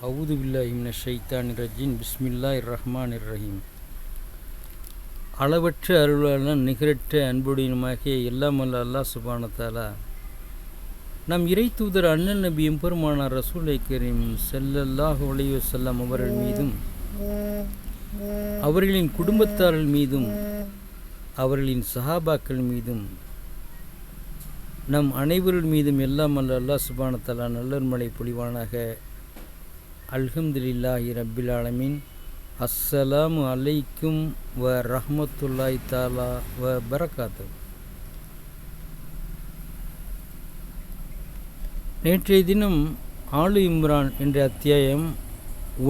அவுது பில்லாஹி மினஷ் ஷைத்தானிர் ரஜீம். பிஸ்மில்லாஹிர் ரஹ்மானிர் ரஹீம். அளவற்ற அருளாளன் நிகரற்ற அன்புடையனுமாகிய எல்லாம் வல்ல அல்லாஹ் சுப்ஹானஹு வ தஆலா நம் இறை தூதர் அண்ணல் நபி எம்பெருமானார் ரசூலை கரீம் ஸல்லல்லாஹு அலைஹி வஸல்லம் அவர்கள் மீதும் அவர்களின் குடும்பத்தார்கள் மீதும் அவர்களின் சஹாபாக்கள் மீதும் நம் அனைவர்கள் மீதும் எல்லாம் வல்ல அல்லாஹ் சுப்ஹானஹு வ தஆலா நல்லர்மலை பொழிவானாக. அல்ஹம்துலில்லாஹி ரப்பில் ஆலமீன். அஸ்ஸலாமு அலைக்கும் வ ரஹ்மத்துல்லாஹி தஆலா வ பரகாத்துஹு. நேற்றைய தினம் ஆலு இம்ரான் என்ற அத்தியாயம்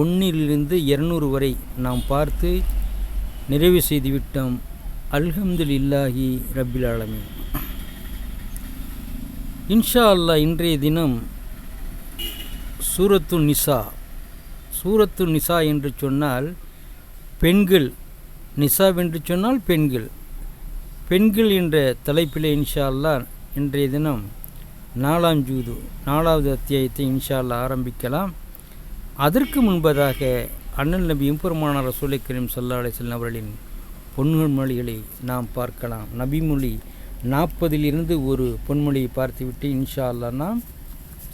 1 to 200 வரை நாம் பார்த்து நிறைவு செய்துவிட்டோம். அல்ஹம்துலில்லாஹி ரப்பில் ஆலமீன். இன்ஷா அல்லாஹ் இன்றைய தினம் சூரத்து நிசா. சூரத்து நிசா என்று சொன்னால் பெண்கள், நிசாவென்று சொன்னால் பெண்கள். பெண்கள் என்ற தலைப்பில் இன்ஷா அல்லாஹ் இன்றைய தினம் 4ஆம் ஜூது 4வது அத்தியாயத்தை இன்ஷா அல்லாஹ் ஆரம்பிக்கலாம். அதற்கு முன்பதாக அண்ணல் நபி எம்பெருமானார் ரசூலை கரீம் ஸல்லல்லாஹு அலைஹி வஸல்லம் அவர்களின் பொன்மொழிகளை நாம் பார்க்கலாம். நபிமொழி 40 ஒரு பொன்மொழியை பார்த்துவிட்டு இன்ஷா அல்லாஹ் நாம்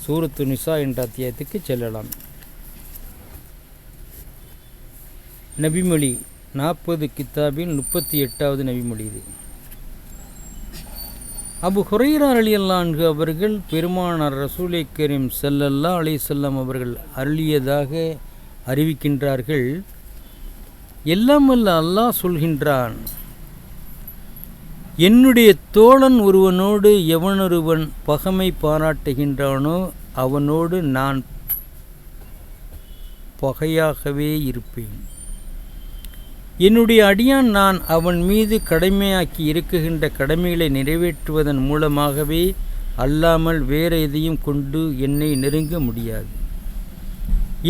சூரத்து நிசா என்ற அத்தியாயத்துக்கு செல்லலாம். நபிமொழி 40 கித்தாபின் 38வது நபிமொழி இது. அபு ஹுரைரா ரலியல்லாஹு அன்ஹு அவர்கள் பெருமானார் ரசூலை கரீம் ஸல்லல்லாஹு அலைஹி வஸல்லம் அவர்கள் அருளியதாக அறிவிக்கின்றார்கள். எல்லாம் வல்ல அல்லாஹ் சொல்கின்றான், என்னுடைய தோழன் ஒருவனோடு எவனொருவன் பகைமை பாராட்டுகின்றானோ அவனோடு நான் பகையாகவே இருப்பேன். என்னுடைய அடியான் நான் அவன் மீது கடமையாக்கி இருக்குகின்ற கடமைகளை நிறைவேற்றுவதன் மூலமாகவே அல்லாமல் வேறு எதையும் கொண்டு என்னை நெருங்க முடியாது.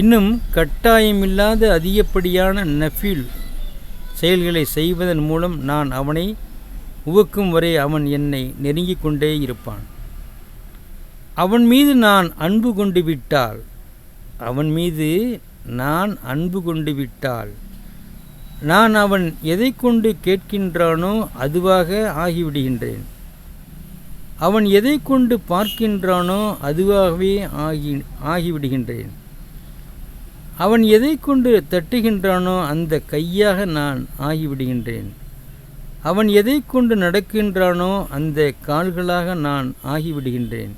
இன்னும் கட்டாயமில்லாத அதிகப்படியான நஃபில் செயல்களை செய்வதன் மூலம் நான் அவனை உவக்கும் வரை அவன் என்னை நெருங்கிக் கொண்டே இருப்பான். அவன் மீது நான் அன்பு கொண்டு விட்டால் நான் அவன் எதை கொண்டு கேட்கின்றானோ அதுவாக ஆகிவிடுகின்றேன். அவன் எதை கொண்டு பார்க்கின்றானோ அதுவாகவே ஆகிவிடுகின்றேன். அவன் எதை கொண்டு தட்டுகின்றானோ அந்த கையாக நான் ஆகிவிடுகின்றேன். அவன் எதை கொண்டு நடக்கின்றானோ அந்த கால்களாக நான் ஆகிவிடுகின்றேன்.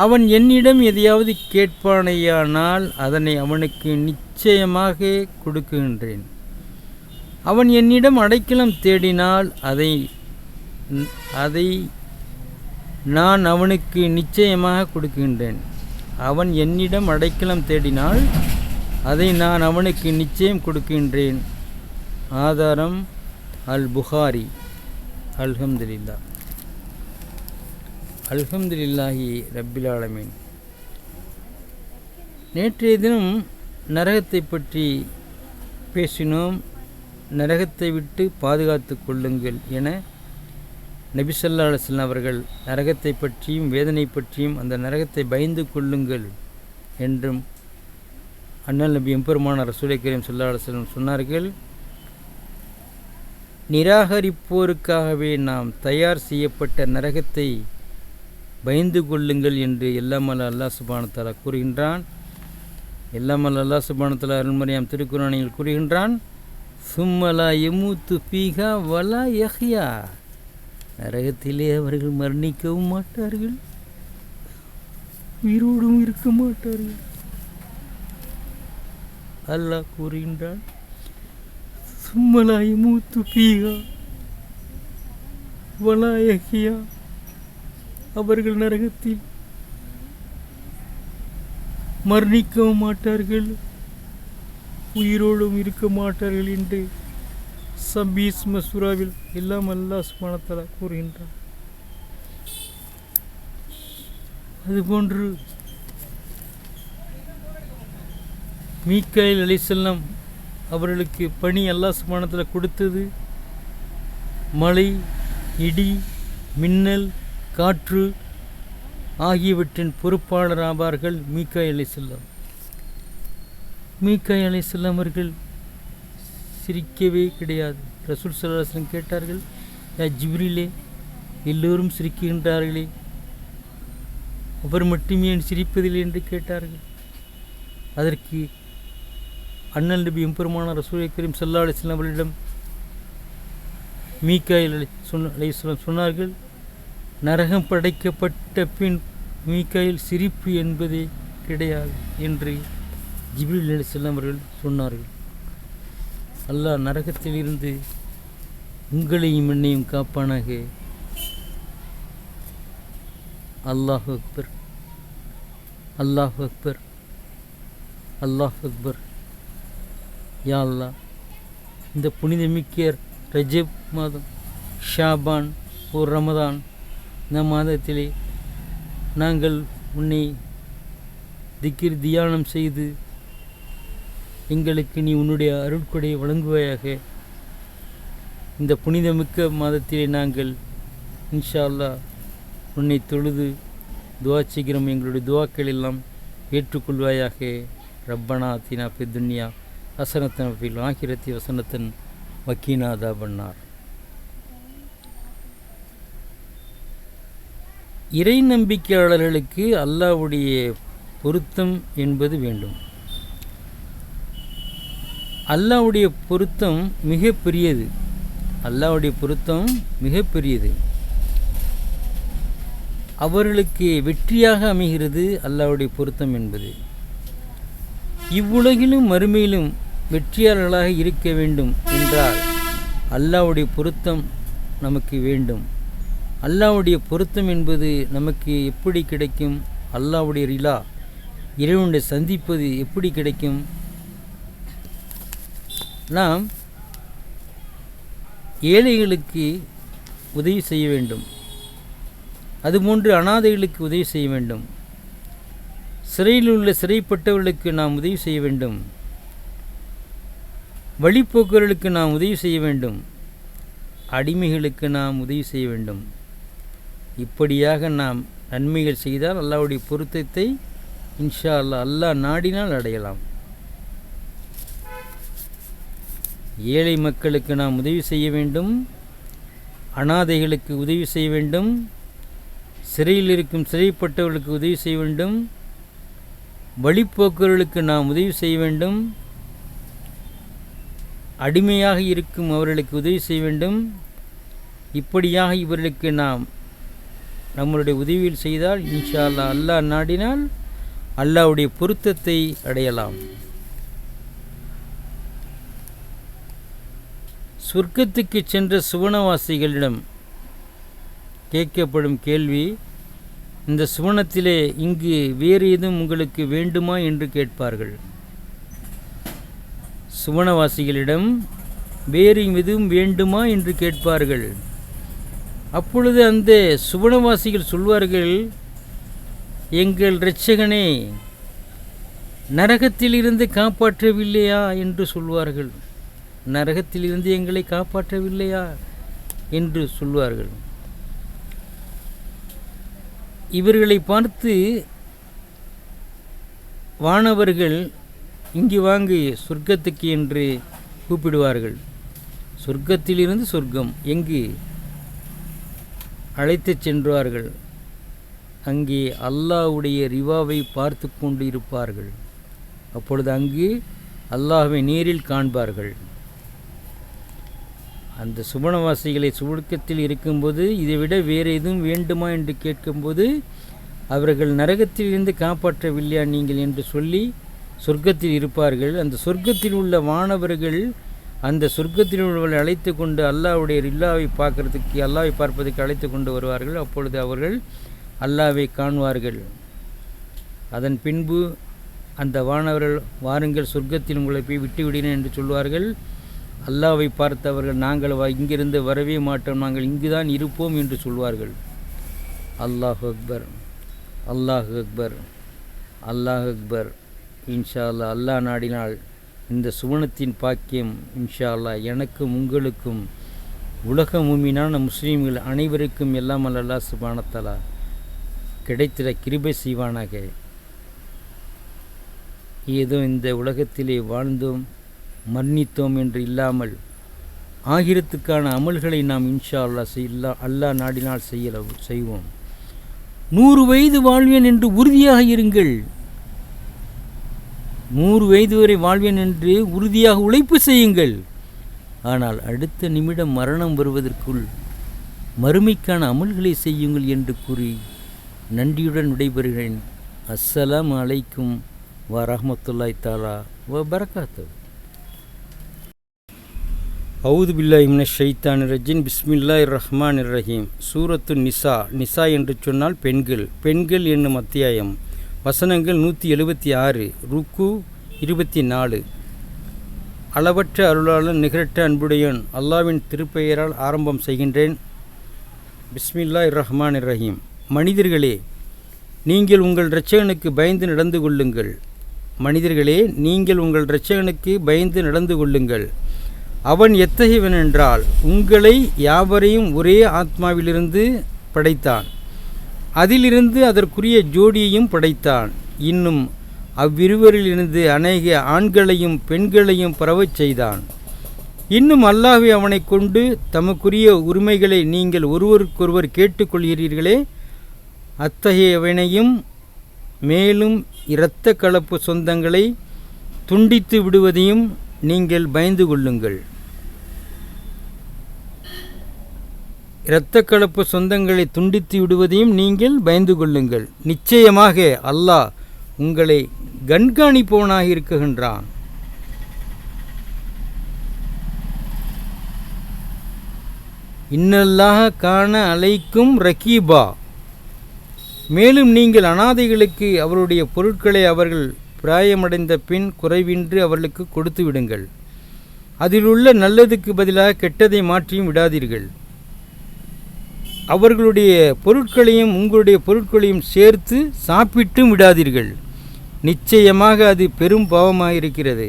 அவன் என்னிடம் எதையாவது கேட்பானேயானால் அதனை அவனுக்கு நிச்சயமாக கொடுக்குகின்றேன். அவன் என்னிடம் அடைக்கலம் தேடினால் அதை நான் அவனுக்கு நிச்சயமாக கொடுக்கின்றேன். அவன் என்னிடம் அடைக்கலம் தேடினால் அதை நான் அவனுக்கு நிச்சயம் கொடுக்கின்றேன். ஆதாரம் அல் புகாரி. அல்ஹம்துலில்லாஹ். அல்ஹம்துலில்லாஹி ரப்பில் ஆலமீன். நேற்றைய தினம் நரகத்தை பற்றி பேசினோம். நரகத்தை விட்டு பாதுகாத்து கொள்ளுங்கள் என நபி ஸல்லல்லாஹு அலைஹி வஸல்லம் அவர்கள் நரகத்தை பற்றியும் வேதனை பற்றியும் அந்த நரகத்தை பயந்து கொள்ளுங்கள் என்றும் அண்ணல் நபி எம்பெருமானார் ரசூலை கரீம் ஸல்லல்லாஹு அலைஹி வஸல்லம் சொன்னார்கள். நிராகரிப்போருக்காகவே நாம் தயார் செய்யப்பட்ட நரகத்தை பயந்து கொள்ளுங்கள் என்று எல்லாம் வல்ல அல்லாஹ் சுப்ஹானஹு வ தஆலா கூறுகின்றான். எல்லாம் வல்ல அல்லாஹ் சுப்ஹானஹு வ தஆலா அருள்மறையாம் திருக்குர்ஆனில் கூறுகின்றான், சும்மலா யமூத்து ஃபீஹா வலா யஹ்யா. நரகத்திலே அவர்கள் மரணிக்கவும் மாட்டார்கள், உயிரோடும் இருக்க மாட்டார்கள். அல்லாஹ் கூறுகின்றான், சும்மலா யமூத்து ஃபீஹா வலா யஹ்யா. அவர்கள் நரகத்தில் மரணிக்கவும் மாட்டார்கள், உயிரோடும் இருக்க மாட்டார்கள் என்று சபீஸ் மசூராவில் எல்லாம் அல்லாஹ் சுப்ஹானஹு வ தஆலா கூறுகின்றான். அதுபோன்று மீகாயில் அலைஹிஸ்ஸலாம் அவர்களுக்கு பணி அல்லாஹ் சுப்ஹானஹு வ தஆலா கொடுத்தது மழை, இடி, மின்னல், காற்று ஆகியவற்றின் பொறுப்பாளர் ஆவார்கள் மீகாயில் அலைஹிஸ்ஸலாம். மீகாயில் அலைஹிஸ்ஸலாம் அவர்கள் சிரிக்கவே கிடையாது. ரசூல் ஸல்லல்லாஹு அலைஹி வஸல்லம் கேட்டார்கள், யா ஜிப்ரீலே, எல்லோரும் சிரிக்கின்றார்களே, அவர் மட்டுமே ஏன் சிரிப்பதில்லை என்று கேட்டார்கள். அதற்கு அண்ணல் நபி எம்பெருமான ரசூல் கரீம் ஸல்லல்லாஹு அலைஹி வஸல்லம் அவர்களிடம் மீகாயில் அலைஹிஸ்ஸலாம் சொன்னார்கள், நரகம் படைக்கப்பட்ட பின் மீகாயில் சிரிப்பு என்பதே கிடையாது என்று ஜிப்ரீல் அலைஹிஸ்ஸலாம் அவர்கள் சொன்னார்கள். அல்லாஹ் நரகத்தில் இருந்து உங்களையும் என்னையும் காப்பானாக. அல்லாஹு அக்பர், அல்லாஹு அக்பர், அல்லாஹு அக்பர். யா அல்லாஹ், இந்த புனிதமிக்க ரஜப் மாதம், ஷாபான் ஓர் ரமதான், இந்த மாதத்திலே நாங்கள் உன்னை திக்ர் தியானம் செய்து எங்களுக்கு நீ உன்னுடைய அருட்கொடையை வழங்குவாயாக. இந்த புனிதமிக்க மாதத்திலே நாங்கள் இன்ஷா அல்லாஹ் உன்னை தொழுது துவா செய்கிறோம். எங்களுடைய துவாக்கள் எல்லாம் ஏற்றுக்கொள்வாயாக. ரப்பனா ஆத்தினா ஃபித் துன்யா ஹஸனத்தன் ஃபில் ஆகிரத்தி வஸனத்தன் வக்கீனா அதாபன்னார். இறை நம்பிக்கையாளர்களுக்கு அல்லாஹ்வுடைய பொருத்தம் என்பது வேண்டும். அல்லாஹ்வுடைய பொருத்தம் மிக பெரியது. அல்லாஹ்வுடைய பொருத்தம் மிக பெரியது. அவர்களுக்கு வெற்றியாக அமைகிறது அல்லாஹ்வுடைய பொருத்தம் என்பது. இவ்வுலகிலும் மறுமையிலும் வெற்றியாளர்களாக இருக்க வேண்டும் என்றால் அல்லாஹ்வுடைய பொருத்தம் நமக்கு வேண்டும். அல்லாஹ்வுடைய பொருத்தம் என்பது நமக்கு எப்படி கிடைக்கும்? அல்லாஹ்வுடைய ரிலா, இறைவனுடைய சந்திப்பது எப்படி கிடைக்கும்? நாம் ஏழைகளுக்கு உதவி செய்ய வேண்டும். அதுபோன்று அனாதைகளுக்கு உதவி செய்ய வேண்டும். சிறையில் உள்ள சிறைப்பட்டவர்களுக்கு நாம் உதவி செய்ய வேண்டும். வழிப்போக்கர்களுக்கு நாம் உதவி செய்ய வேண்டும். அடிமைகளுக்கு நாம் உதவி செய்ய வேண்டும். இப்படியாக நாம் நன்மைகள் செய்தால் அல்லாஹ்வுடைய பொருத்தத்தை இன்ஷா அல்லாஹ் அல்லாஹ் நாடினால் அடையலாம். ஏழை மக்களுக்கு நாம் உதவி செய்ய வேண்டும். அனாதைகளுக்கு உதவி செய்ய வேண்டும். சிறையில் இருக்கும் சிறைப்பட்டவர்களுக்கு உதவி செய்ய வேண்டும். வழிப்போக்கர்களுக்கு நாம் உதவி செய்ய வேண்டும். அடிமையாக இருக்கும் அவர்களுக்கு உதவி செய்ய வேண்டும். இப்படியாக இவர்களுக்கு நாம் நம்மளுடைய உதவியில் செய்தால் இன்ஷா அல்லாஹ் அல்லாஹ் நாடினால் அல்லாஹ்வுடைய பொருத்தத்தை அடையலாம். சொர்க்கத்துக்கு சென்ற சுவனவாசிகளிடம் கேட்கப்படும் கேள்வி, இந்த சுவனத்திலே இங்கு வேறு எதுவும் உங்களுக்கு வேண்டுமா என்று கேட்பார்கள். சுவனவாசிகளிடம் வேறு எதுவும் வேண்டுமா என்று கேட்பார்கள். அப்பொழுது அந்த சுவனவாசிகள் சொல்வார்கள், எங்கள் இரட்சகனே, நரகத்திலிருந்து காப்பாற்றவில்லையா என்று சொல்வார்கள். நரகத்திலிருந்து எங்களை காப்பாற்றவில்லையா என்று சொல்வார்கள். இவர்களை பார்த்து வானவர்கள் இங்கு வாங்கு சொர்க்கத்துக்கு என்று கூப்பிடுவார்கள். சொர்க்கத்திலிருந்து சொர்க்கம் எங்கு அழைத்துச் சென்றார்கள். அங்கே அல்லாஹ்வுடைய ரிவாவை பார்த்து கொண்டு இருப்பார்கள். அப்பொழுது அங்கு அல்லாஹ்வை நேரில் காண்பார்கள். அந்த சுவனவாசிகளை சுவர்க்கத்தில் இருக்கும்போது இதைவிட வேறு எதுவும் வேண்டுமா என்று கேட்கும்போது அவர்கள் நரகத்திலிருந்து காப்பாற்றவில்லையா நீங்கள் என்று சொல்லி சொர்க்கத்தில் இருப்பார்கள். அந்த சொர்க்கத்தில் உள்ள வானவர்கள் அந்த சொர்க்கத்தில் உள்ளவர்களை அழைத்து கொண்டு அல்லாஹ்வுடைய ரில்லாவை பார்க்கறதுக்கு, அல்லாஹ்வை பார்ப்பதற்கு அழைத்து கொண்டு வருவார்கள். அப்பொழுது அவர்கள் அல்லாஹ்வை காணுவார்கள். அதன் பின்பு அந்த வானவர்கள், வாருங்கள் சொர்க்கத்தில் உங்களை போய் விட்டுவிடினேன் என்று சொல்வார்கள். அல்லாஹ்வை பார்த்தவர்கள், நாங்கள் இங்கிருந்து வரவே மாட்டோம், நாங்கள் இங்குதான் இருப்போம் என்று சொல்வார்கள். அல்லாஹ் அக்பர், அல்லாஹ் அக்பர், அல்லாஹ் அக்பர். இன்ஷா அல்லாஹ் அல்லாஹ் நாடினால் இந்த சுவனத்தின் பாக்கியம் இன்ஷா அல்லாஹ் எனக்கும் உங்களுக்கும் உலக மூமினான முஸ்லீம்கள் அனைவருக்கும் எல்லாம் அல்லாஹ் சுப்ஹானஹு வ தஆலா கிடைத்திட கிருபை செய்வானாக. ஏதோ இந்த உலகத்திலே வாழ்ந்தோம் மரணித்தோம் என்று இல்லாமல் ஆகிரத்துக்கான அமல்களை நாம் இன்ஷா அல்லாஹ் நாடினால் செய்வோம். 100 வயது வாழ்வேன் என்று உறுதியாக இருங்கள். 100 வயது வரை வாழ்வேன் என்று உறுதியாக உழைப்பு செய்யுங்கள். ஆனால் அடுத்த நிமிடம் மரணம் வருவதற்குள் மறுமைக்கான அமல்களை செய்யுங்கள் என்று கூறி நன்றியுடன் விடைபெறுகிறேன். அஸ்ஸலாமு அலைக்கும் வரஹ்மத்துல்லாஹி தஆலா வ பரகாத்துஹு. அவுது பில்லாஹி மினஷ் ஷைத்தானிர் ரஜீம். பிஸ்மில்லாஹிர் ரஹ்மானிர் ரஹீம். சூரத்து நிசா. நிசா என்று சொன்னால் பெண்கள். பெண்கள் என்னும் அத்தியாயம். வசனங்கள் 176. ருக்கு 24. அளவற்ற அருளாளன் நிகரற்ற அன்புடையன் அல்லாஹ்வின் திருப்பெயரால் ஆரம்பம் செய்கின்றேன். பிஸ்மில்லாஹிர் ரஹ்மானிர் ரஹீம். மனிதர்களே, நீங்கள் உங்கள் இரட்சகனுக்கு பயந்து நடந்து கொள்ளுங்கள். மனிதர்களே, நீங்கள் உங்கள் இரட்சகனுக்கு பயந்து நடந்து கொள்ளுங்கள். அவன் எத்தகையவன் என்றால், உங்களை யாவரையும் ஒரே ஆத்மாவிலிருந்து படைத்தான். அதிலிருந்து அதற்குரிய ஜோடியையும் படைத்தான். இன்னும் அவ்விருவரிலிருந்து அநேக ஆண்களையும் பெண்களையும் பரவச் செய்தான். இன்னும் அல்லாஹ்வே அவனை கொண்டு தமக்குரிய உரிமைகளை நீங்கள் ஒருவருக்கொருவர் கேட்டுக்கொள்கிறீர்களே, அத்தகையவனையும் மேலும் இரத்த கலப்பு சொந்தங்களை துண்டித்து விடுவதையும் நீங்கள் பயந்து கொள்ளுங்கள். இரத்த கலப்பு சொந்தங்களை துண்டித்து விடுவதையும் நீங்கள் பயந்து கொள்ளுங்கள். நிச்சயமாக அல்லாஹ் உங்களை கண்காணிப்பவனாக இருக்குகின்றான். இன்னல்லாஹ கான அலைக்கும் ரகீபா. மேலும் நீங்கள் அனாதைகளுக்கு அவருடைய பொருட்களை அவர்கள் பிராயமடைந்த பின் குறைவின்றி அவர்களுக்கு கொடுத்து விடுங்கள். அதிலுள்ள நல்லதுக்கு பதிலாக கெட்டதை மாற்றியும் விடாதீர்கள். அவர்களுடைய பொருட்களையும் உங்களுடைய பொருட்களையும் சேர்த்து சாப்பிட்டும் விடாதீர்கள். நிச்சயமாக அது பெரும் பாவமாக இருக்கிறது.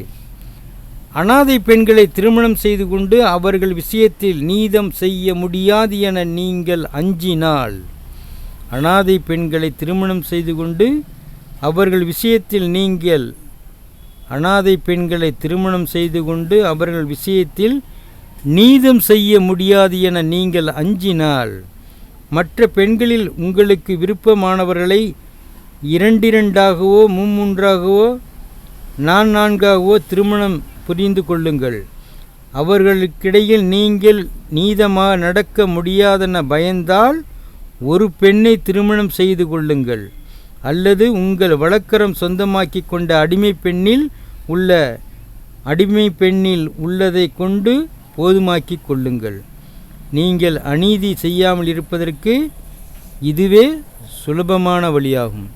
அனாதை பெண்களை திருமணம் செய்து கொண்டு அவர்கள் விஷயத்தில் நீதம் செய்ய முடியாது என நீங்கள் அஞ்சினால், அனாதை பெண்களை திருமணம் செய்து கொண்டு அவர்கள் விஷயத்தில் நீதம் செய்ய முடியாது என நீங்கள் அஞ்சினால், மற்ற பெண்களில் உங்களுக்கு விருப்பமானவர்களை 2 3 4 திருமணம் புரிந்து கொள்ளுங்கள். அவர்களுக்கிடையில் நீங்கள் நீதமாக நடக்க முடியாதென பயந்தால் ஒரு பெண்ணை திருமணம் செய்து கொள்ளுங்கள். அல்லது உங்கள் வழக்கரம் சொந்தமாக்கி கொண்ட அடிமை பெண்ணில் உள்ளதை கொண்டு போதுமாக்கி கொள்ளுங்கள். நீங்கள் அநீதி செய்யாமல் இருப்பதற்கு இதுவே சுலபமான வழியாகும்.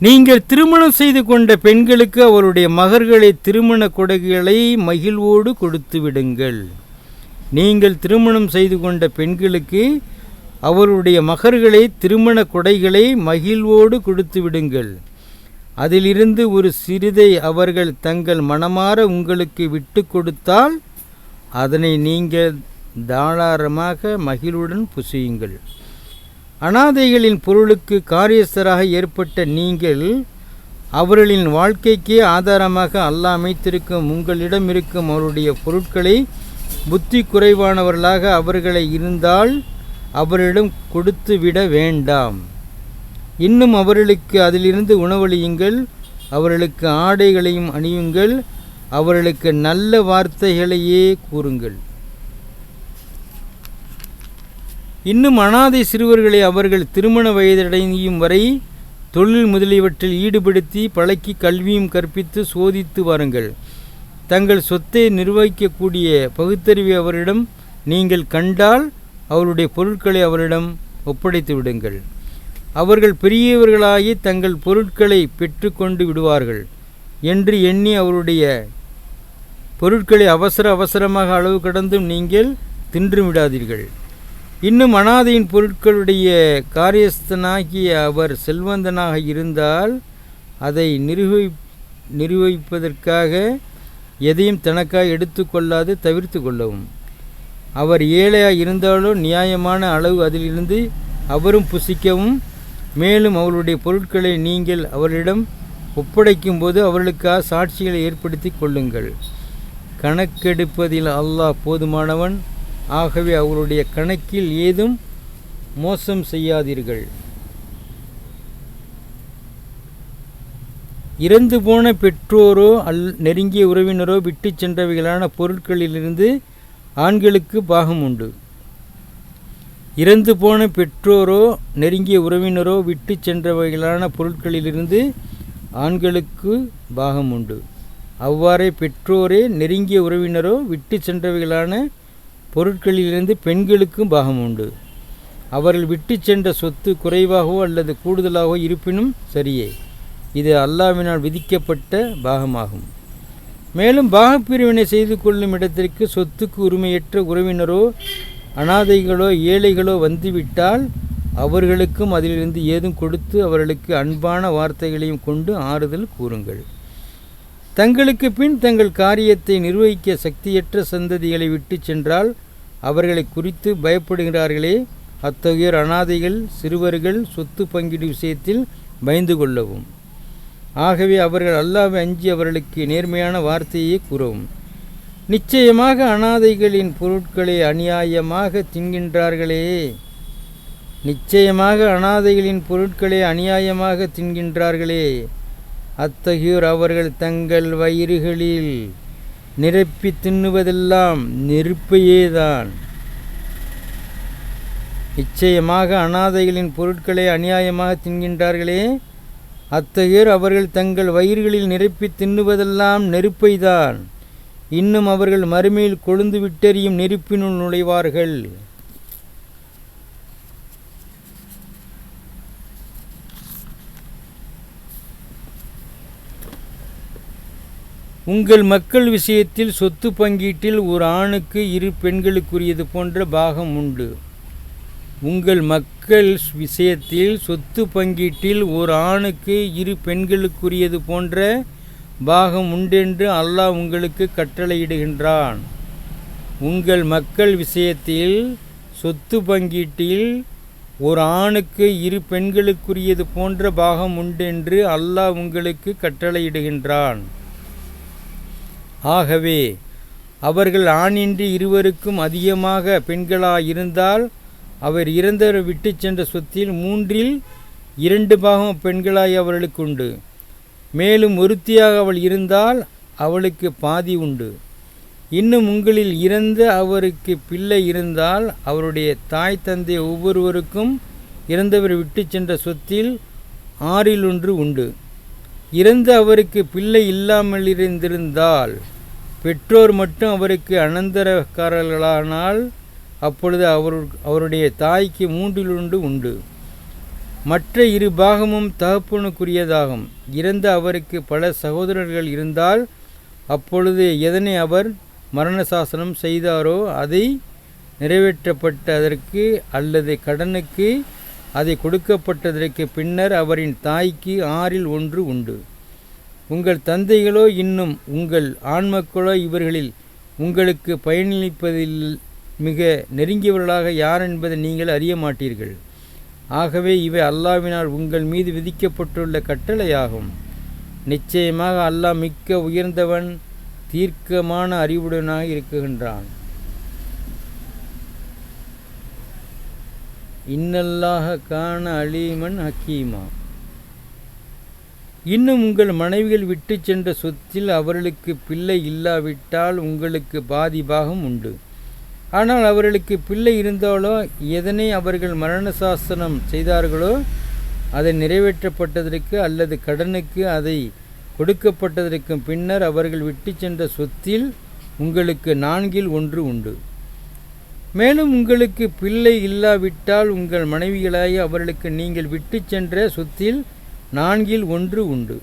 நீங்கள் திருமணம் செய்து கொண்ட பெண்களுக்கு அவருடைய மகர்களை திருமண கொடைகளை மகிழ்வோடு கொடுத்து விடுங்கள். நீங்கள் திருமணம் செய்து கொண்ட பெண்களுக்கு அவருடைய மகர்களை திருமண கொடைகளை மகிழ்வோடு கொடுத்து விடுங்கள். அதிலிருந்து ஒரு சிறிதை அவர்கள் தங்கள் மனமாற உங்களுக்கு விட்டு கொடுத்தால் அதனை நீங்கள் தாராளமாக மகிழ்வுடன் புசியுங்கள். அனாதைகளின் பொருளுக்கு காரியஸ்தராக ஏற்பட்ட நீங்கள் அவர்களின் வாழ்க்கைக்கே ஆதாரமாக அல்லாஹ் அமைத்திருக்கும் உங்களிடம் இருக்கும் அவருடைய பொருட்களை புத்தி குறைவானவர்களாக அவர்களை இருந்தால் அவரிடம் கொடுத்து விட வேண்டாம். இன்னும் அவர்களுக்கு அதிலிருந்து உணவளியுங்கள். அவர்களுக்கு ஆடைகளையும் அணியுங்கள். அவர்களுக்கு நல்ல வார்த்தைகளையே கூறுங்கள். இன்னும் அனாதை சிறுவர்களை அவர்கள் திருமண வயதடையும் வரை தொழில் முதலியவற்றில் ஈடுபடுத்தி பழக்கி கல்வியும் கற்பித்து சோதித்து வாருங்கள். தங்கள் சொத்தை நிர்வகிக்கக்கூடிய பகுத்தறிவை அவரிடம் நீங்கள் கண்டால் அவருடைய பொருட்களை அவரிடம் ஒப்படைத்து விடுங்கள். அவர்கள் பெரியவர்களாகி தங்கள் பொருட்களை பெற்று கொண்டு விடுவார்கள் என்று எண்ணி அவருடைய பொருட்களை அவசரமாக அளவு கடந்தும் நீங்கள் தின்று விடாதீர்கள். இன்னும் அனாதையின் பொருட்களுடைய காரியஸ்தனாகிய அவர் செல்வந்தனாக இருந்தால் அதை நிர்வகிப்பதற்காக எதையும் தனக்காக எடுத்து கொள்ளாது தவிர்த்து கொள்ளவும். அவர் ஏழையாக இருந்தாலோ நியாயமான அளவு அதிலிருந்து அவரும் புசிக்கவும். மேலும் அவருடைய பொருட்களை நீங்கள் அவரிடம் ஒப்படைக்கும் போது அவர்களுக்காக சாட்சிகளை ஏற்படுத்தி கொள்ளுங்கள். கணக்கெடுப்பதில் அல்லாஹ் போதுமானவன். ஆகவே அவருடைய கணக்கில் ஏதும் மோசம் செய்யாதீர்கள். இறந்து போன பெற்றோரோ நெருங்கிய உறவினரோ விட்டு சென்றவைகளான பொருட்களிலிருந்து ஆண்களுக்கு பாகம் உண்டு. இறந்து போன பெற்றோரோ நெருங்கிய உறவினரோ விட்டு சென்றவைகளான பொருட்களிலிருந்து ஆண்களுக்கு பாகம் உண்டு. அவ்வாறே பெற்றோரே நெருங்கிய உறவினரோ விட்டு சென்றவைகளான பொருட்களிலிருந்து பெண்களுக்கும் பாகம் உண்டு. அவர்கள் விட்டு சென்ற சொத்து குறைவாகவோ அல்லது கூடுதலாகவோ இருப்பினும் சரியே. இது அல்லாஹ்வினால் விதிக்கப்பட்ட பாகமாகும். மேலும் பாகப்பிரிவினை செய்து கொள்ளும் இடத்திற்கு சொத்துக்கு உரிமையற்ற உறவினரோ அனாதைகளோ ஏழைகளோ வந்துவிட்டால் அவர்களுக்கும் அதிலிருந்து ஏதும் கொடுத்து அவர்களுக்கு அன்பான வார்த்தைகளையும் கொண்டு ஆறுதல் கூறுங்கள். தங்களுக்கு பின் தங்கள் காரியத்தை நிர்வகிக்க சக்தியற்ற சந்ததிகளை விட்டு சென்றால் அவர்களை குறித்து பயப்படுகிறார்களே, அத்தகையோர் அனாதைகள் சிறுவர்கள் சொத்து பங்கீடு விஷயத்தில் பயந்து கொள்ளவும். ஆகவே அவர்கள் அல்லாஹ்வை அஞ்சி அவர்களுக்கு நேர்மையான வார்த்தையை கூறவும். நிச்சயமாக அனாதைகளின் பொருட்களை அநியாயமாக தின்கின்றார்களே, அத்தகையோர் அவர்கள் தங்கள் வயிறுகளில் நிரப்பி தின்னுவதெல்லாம் நெருப்பையேதான். நிச்சயமாக அனாதைகளின் பொருட்களை அநியாயமாக தின்கின்றார்களே, அத்தகையோர் அவர்கள் தங்கள் வயிறுகளில் நிரப்பி தின்னுவதெல்லாம் நெருப்பைதான். இன்னும் அவர்கள் மறுமையில் கொழுந்து விட்டெறியும் நெருப்பினுள் நுழைவார்கள். உங்கள் மக்கள் விஷயத்தில் சொத்து பங்கீட்டில் ஒரு ஆணுக்கு இரு பெண்களுக்குரியது போன்ற பாகம் உண்டு. உங்கள் மக்கள் விஷயத்தில் சொத்து பங்கீட்டில் ஒரு ஆணுக்கு இரு பெண்களுக்குரியது போன்ற பாகம் உண்டென்று அல்லாஹ் உங்களுக்கு கட்டளையிடுகின்றான். உங்கள் மக்கள் விஷயத்தில் சொத்து பங்கீட்டில் ஒரு ஆணுக்கு இரு பெண்களுக்குரியது போன்ற பாகம் உண்டென்று அல்லாஹ் உங்களுக்கு கட்டளையிடுகின்றான். ஆகவே அவர்கள் ஆணின்றி இருவருக்கும் அதிகமாக பெண்களாயிருந்தால் அவர் இறந்தவர் விட்டு சென்ற சொத்தில் 2/3 பாகம் பெண்களாய் அவர்களுக்கு உண்டு. மேலும் ஒருத்தியாக அவள் இருந்தால் அவளுக்கு பாதி உண்டு. இன்னும் உங்களில் இறந்த அவருக்கு பிள்ளை இருந்தால் அவருடைய தாய் தந்தை ஒவ்வொருவருக்கும் இறந்தவர் விட்டு சென்ற சொத்தில் 1/6 உண்டு. இறந்த அவருக்கு பிள்ளை இல்லாமல் இருந்திருந்தால் பெற்றோர் மட்டும் அவருக்கு அனந்தரக்காரர்களானால் அப்பொழுது அவருடைய தாய்க்கு 3/1 உண்டு. மற்ற 2 பாகமும் தகப்பனுக்குரியதாகும். இறந்த அவருக்கு பல சகோதரர்கள் இருந்தால் அப்பொழுது எதனை அவர் மரண சாசனம் செய்தாரோ அதை நிறைவேற்றப்பட்டதற்கு அல்லது கடனுக்கு அதை கொடுக்கப்பட்டதற்கு பின்னர் அவரின் தாய்க்கு 1/6 உண்டு. உங்கள் தந்தைகளோ இன்னும் உங்கள் ஆண்மக்களோ இவர்களில் உங்களுக்கு பயனளிப்பதில் மிக நெருங்கியவர்களாக யார் என்பதை நீங்கள் அறிய மாட்டீர்கள். ஆகவே இவை அல்லாஹ்வினால் உங்கள் மீது விதிக்கப்பட்டுள்ள கட்டளையாகும். நிச்சயமாக அல்லாஹ் மிக்க உயர்ந்தவன், தீர்க்கமான அறிவுடனாக இருக்குகின்றான். இன்னல்லாஹ கான அலீமன் ஹக்கீமா. இன்னும் உங்கள் மனைவிகள் விட்டு சென்ற சொத்தில் அவர்களுக்கு பிள்ளை இல்லாவிட்டால் உங்களுக்கு பாதி பாகம் உண்டு. ஆனால் அவர்களுக்கு பிள்ளை இருந்தாலோ எதனை அவர்கள் மரண சாசனம் செய்தார்களோ அதை நிறைவேற்றப்பட்டதற்கு அல்லது கடனுக்கு அதை கொடுக்கப்பட்டதற்கு பின்னர் அவர்கள் விட்டு சென்ற சொத்தில் உங்களுக்கு 4/1 உண்டு. மேலும் உங்களுக்கு பிள்ளை இல்லாவிட்டால் உங்கள் மனைவிகளாய் அவர்களுக்கு நீங்கள் விட்டு சென்ற சொத்தில் 4/1 உண்டு.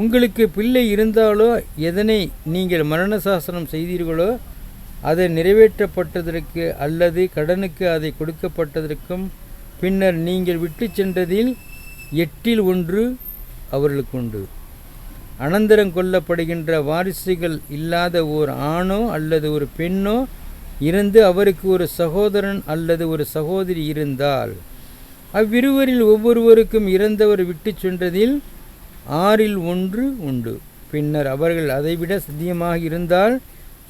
உங்களுக்கு பிள்ளை இருந்தாலோ எதனை நீங்கள் மரண சாசனம் செய்தீர்களோ அதை நிறைவேற்றப்பட்டதற்கு அல்லது கடனுக்கு அதை கொடுக்கப்பட்டதற்கும் பின்னர் நீங்கள் விட்டு சென்றதில் 8/1 அவர்களுக்கு உண்டு. அனந்தரம் கொள்ளப்படுகின்ற வாரிசுகள் இல்லாத ஓர் ஆணோ அல்லது ஒரு பெண்ணோ இருந்து அவருக்கு ஒரு சகோதரன் அல்லது ஒரு சகோதரி இருந்தால் அவ்விருவரில் ஒவ்வொருவருக்கும் இறந்தவர் விட்டு சென்றதில் 6இல் 1 உண்டு. பின்னர் அவர்கள் அதைவிட சத்தியமாக இருந்தால்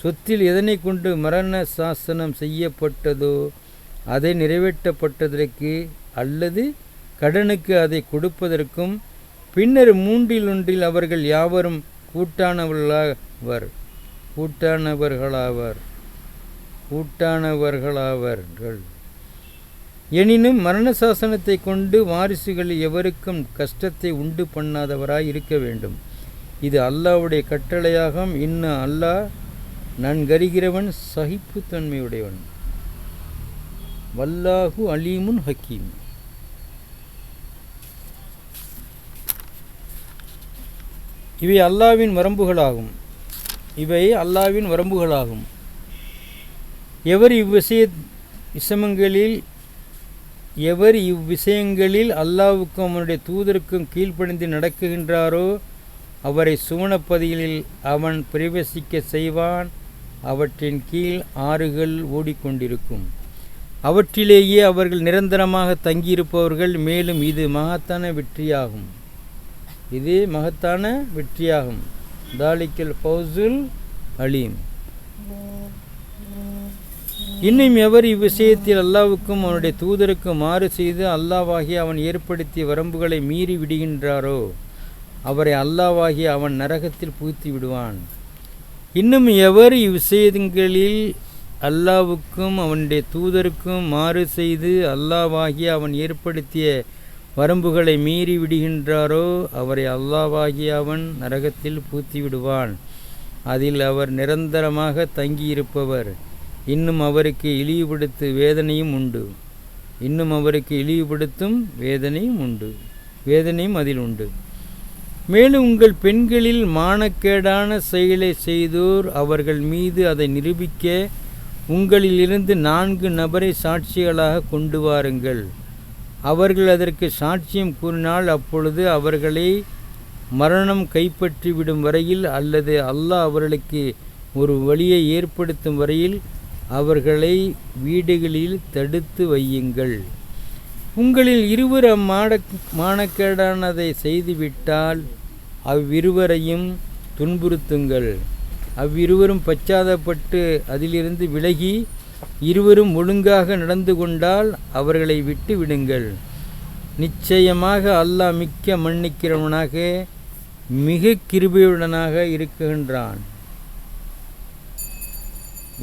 சொத்தில் எதனை கொண்டு மரண சாசனம் செய்யப்பட்டதோ அதை நிறைவேற்றப்பட்டதற்கு அல்லது கடனுக்கு அதை கொடுப்பதற்கும், பின்னர் 3இல் 1 அவர்கள் யாவரும் கூட்டானவர்களாவர்கள். எனினும் மரண சாசனத்தை கொண்டு வாரிசுகள் எவருக்கும் கஷ்டத்தை உண்டு பண்ணாதவராய் இருக்க வேண்டும். இது அல்லாஹ்வுடைய கட்டளையாகும். இன்னும் அல்லாஹ் நன்கறிகிறவன், சகிப்புத்தன்மையுடையவன். வல்லாஹு அலீமுன் ஹக்கீம். இவை அல்லாஹ்வின் வரம்புகளாகும். எவர் இவ்விஷயங்களில் அல்லாஹ்வுக்கும் அவனுடைய தூதருக்கும் கீழ்ப்படிந்து நடக்குகின்றாரோ அவரை சுவனப்பதிகளில் அவன் பிரவேசிக்க செய்வான். அவற்றின் கீழ் ஆறுகள் ஓடிக்கொண்டிருக்கும். அவற்றிலேயே அவர்கள் நிரந்தரமாக தங்கியிருப்பவர்கள். மேலும் இது மகத்தான வெற்றியாகும். தாலிக்கல் ஃபௌசுல் அலீம். இன்னும் எவர் இவ்விஷயத்தில் அல்லாஹ்வுக்கும் அவனுடைய தூதருக்கும் மாறு செய்து அல்லாஹ்வாகிய அவன் ஏற்படுத்திய வரம்புகளை மீறி விடுகின்றாரோ அவரை அல்லாஹ்வாகிய அவன் நரகத்தில் புகுத்தி விடுவான். இன்னும் எவர் இவ்விஷயங்களில் அல்லாஹ்வுக்கும் அவனுடைய தூதருக்கும் மாறு செய்து அல்லாஹ்வாகிய அவன் ஏற்படுத்திய வரம்புகளை மீறி விடுகின்றாரோ அவரை அல்லாஹ்வாகிய அவன் நரகத்தில் புகுத்தி விடுவான். அதில் அவர் நிரந்தரமாக தங்கியிருப்பவர். இன்னும் அவருக்கு இழிவுபடுத்தும் வேதனையும் அதில் உண்டு. மேலும் உங்கள் பெண்களில் மானக்கேடான செயலை செய்தோர் அவர்கள் மீது அதை நிரூபிக்க உங்களிலிருந்து 4 நபரை சாட்சிகளாக கொண்டு வாருங்கள். அவர்கள் அதற்கு சாட்சியம் கூறினால் அப்பொழுது அவர்களை மரணம் கைப்பற்றிவிடும் வரையில் அல்லது அல்லாஹ் அவர்களுக்கு ஒரு வழியை ஏற்படுத்தும் வரையில் அவர்களை வீடுகளில் தடுத்து வையுங்கள். உங்களில் இருவர் மானக்கேடானதை செய்துவிட்டால் அவ்விருவரையும் துன்புறுத்துங்கள். அவ்விருவரும் பச்சாதப்பட்டு அதிலிருந்து விலகி இருவரும் ஒழுங்காக நடந்து கொண்டால் அவர்களை விட்டு விடுங்கள். நிச்சயமாக அல்லாஹ் மிக்க மன்னிக்கிறவனாக மிக கிருபையுடனாக இருக்கின்றான்.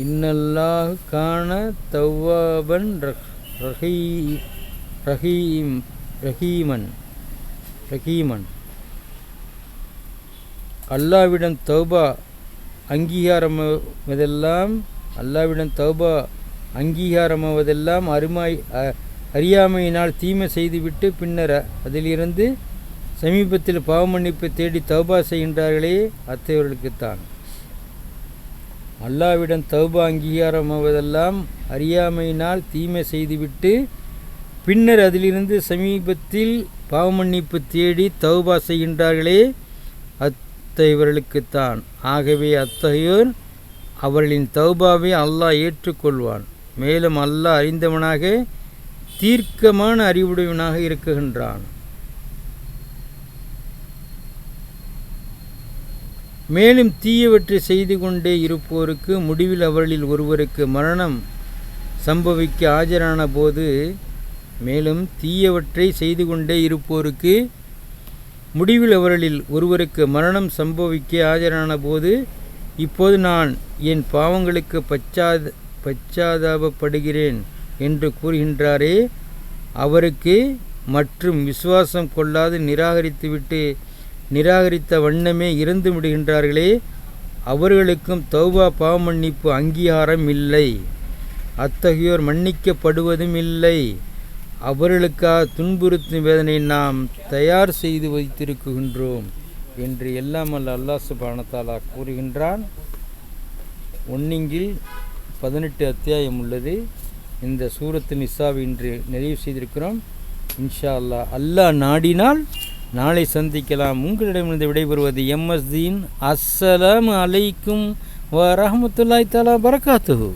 இன்னல்லாஹ் கான தவ்வாபன் ரஹீமன். அல்லாஹ்விடம் தௌபா அங்கீகாரமாவதெல்லாம் அறியாமையினால் தீமை செய்துவிட்டு பின்னர் அதிலிருந்து சமீபத்தில் பாவமன்னிப்பு தேடி தௌபா செய்கின்றார்களே அத்தகையவர்களுக்குத்தான். அல்லாஹ்விடம் தௌபா அங்கீகாரமாவதெல்லாம் அறியாமையினால் தீமை செய்துவிட்டு பின்னர் அதிலிருந்து சமீபத்தில் பாவமன்னிப்பு தேடி தௌபா செய்கின்றார்களே அத்தகையவர்களுக்குத்தான். ஆகவே அத்தகையோர் அவர்களின் தௌபாவை அல்லாஹ் ஏற்றுக்கொள்வான். மேலும் அல்லாஹ் அறிந்தவனாக தீர்க்கமான அறிவுடையவனாக இருக்குகின்றான். மேலும் தீயவற்றை செய்து கொண்டே இருப்போருக்கு முடிவில் அவர்களில் ஒருவருக்கு மரணம் சம்பவிக்க ஆஜரான போது இப்போது நான் என் பாவங்களுக்கு பச்சாதாபப்படுகிறேன் என்று கூறுகின்றாரே அவருக்கு மற்றும் விசுவாசம் கொள்ளாது நிராகரித்த வண்ணமே இறந்து விடுகின்றார்களே அவர்களுக்கும் தௌபா பாவமன்னிப்பு அங்கீகாரம் இல்லை. அத்தகையோர் மன்னிக்கப்படுவதும் இல்லை. அவர்களுக்காக துன்புறுத்தும் வேதனை நாம் தயார் செய்து வைத்திருக்கின்றோம் என்று எல்லாம் அல்லாஹ் சுப்ஹானஹு வ தஆலா கூறுகின்றான். 18 அத்தியாயம் உள்ளது. இந்த சூரத்து நிசாவை இன்று நிறைவு செய்திருக்கிறோம். இன்ஷா அல்லாஹ் அல்லாஹ் நாடினால் நாளை சந்திக்கலாம். உங்களிடமிருந்து விடைபெறுவது எம்எஸ் தீன். அஸ்ஸலாமு அலைக்கும் வ ரஹ்மத்துல்லாஹி தஆலா பரகாத்துஹு.